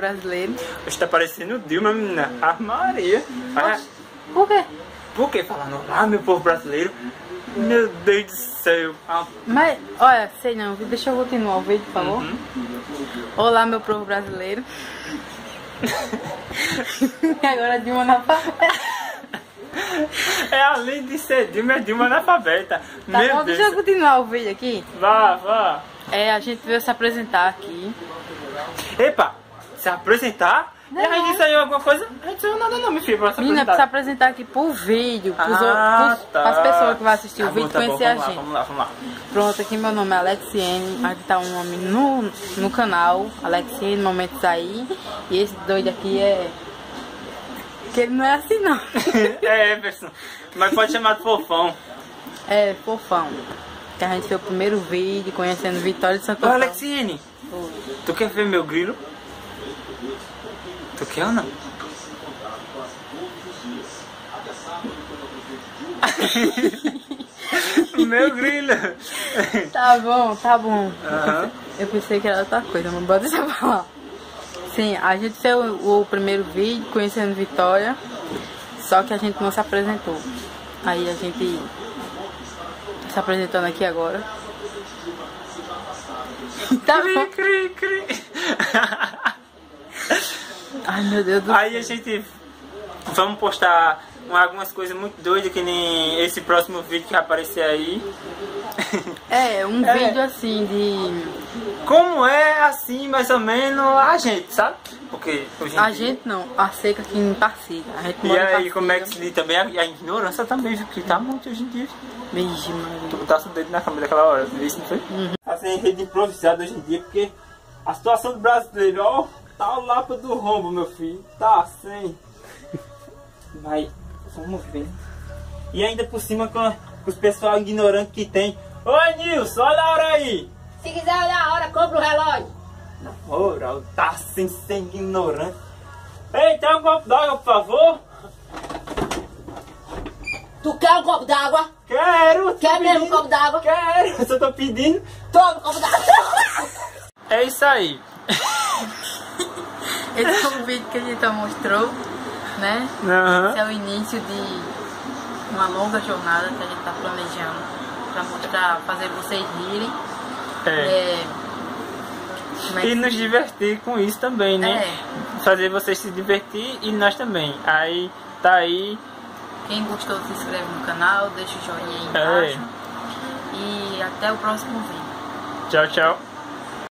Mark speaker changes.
Speaker 1: brasileiro.
Speaker 2: Você tá parecendo Dilma, menina. A Maria.
Speaker 1: Por quê?
Speaker 2: Por que falando olá, meu povo brasileiro? Meu Deus do céu.
Speaker 1: Mas, olha, sei não, deixa eu continuar o vídeo, por favor. Olá, meu povo brasileiro. E agora Dilma analfabeta.
Speaker 2: É além de ser Dilma, é Dilma analfabeta.
Speaker 1: Tá
Speaker 2: Meu
Speaker 1: bom,
Speaker 2: Deus.
Speaker 1: deixa eu continuar o vídeo aqui.
Speaker 2: Vá.
Speaker 1: A gente veio se apresentar aqui.
Speaker 2: Epa, se apresentar?
Speaker 1: Não.
Speaker 2: E a gente saiu alguma coisa? A gente saiu nada não, meu filho, pra se
Speaker 1: Menina, pra se
Speaker 2: apresentar.
Speaker 1: apresentar aqui por vídeo,
Speaker 2: Tá.
Speaker 1: pras pessoas que vão assistir o vídeo
Speaker 2: Tá bom,
Speaker 1: conhecer a gente.
Speaker 2: Vamos lá.
Speaker 1: Pronto, aqui meu nome é Alexiene, aqui tá um nome no canal, Alexiene Momentos Aí. E esse doido aqui é... que ele não é assim não.
Speaker 2: É, pessoal, mas pode chamar de fofão.
Speaker 1: É, fofão. Que a gente fez o primeiro vídeo conhecendo Vitória de Santo
Speaker 2: Ô,
Speaker 1: Antônio.
Speaker 2: Alexiene, tu quer ver meu grilo? Tu quer ou não? Meu grilo.
Speaker 1: Tá bom.
Speaker 2: Aham.
Speaker 1: Eu pensei que era outra coisa, mas bota deixa eu falar. Sim, a gente fez o primeiro vídeo conhecendo Vitória, só que a gente não se apresentou. Aí a gente tá se apresentando aqui agora. Tá bom.
Speaker 2: Cri.
Speaker 1: Ai, meu Deus do céu.
Speaker 2: Aí a gente vamos postar algumas coisas muito doidas, que nem esse próximo vídeo que vai aparecer aí.
Speaker 1: É, um vídeo assim de...
Speaker 2: Como é assim, mais ou menos, a gente, sabe? Porque hoje em
Speaker 1: A
Speaker 2: dia...
Speaker 1: gente não, a seca aqui em Parciga. A gente
Speaker 2: E
Speaker 1: mora em
Speaker 2: aí,
Speaker 1: Parciga.
Speaker 2: como é que se diz também? A ignorância também, viu? Que tá muito hoje em dia.
Speaker 1: Vixe, Maria.
Speaker 2: Tu botasse o dedo na câmera daquela hora, viu isso, não foi? Assim, rede improvisada hoje em dia, porque a situação do brasileiro, ó, tá o lapa do rombo, meu filho. Tá assim. Mas, vamos ver. E ainda por cima com os pessoal ignorantes que tem. Oi, Nilson, olha a hora aí.
Speaker 3: Se quiser olhar a hora, compra o relógio.
Speaker 2: Na moral, tá assim, sem ignorante. Ei, tem um copo d'água, por favor?
Speaker 3: Tu quer um copo d'água?
Speaker 2: Quero!
Speaker 3: Quer mesmo um copo d'água?
Speaker 2: Quero! Eu só tô pedindo.
Speaker 3: Toma um copo d'água.
Speaker 2: É isso aí.
Speaker 1: Esse foi o vídeo que a gente mostrou, né? Esse é o início de uma longa jornada que a gente tá planejando pra mostrar, fazer vocês rirem. Como é
Speaker 2: E
Speaker 1: que
Speaker 2: nos divertir com isso também, né? Fazer vocês se divertir e nós também. Aí, tá aí.
Speaker 1: Quem gostou, se inscreve no canal, deixa o joinha aí embaixo. E até o próximo vídeo.
Speaker 2: Tchau, tchau.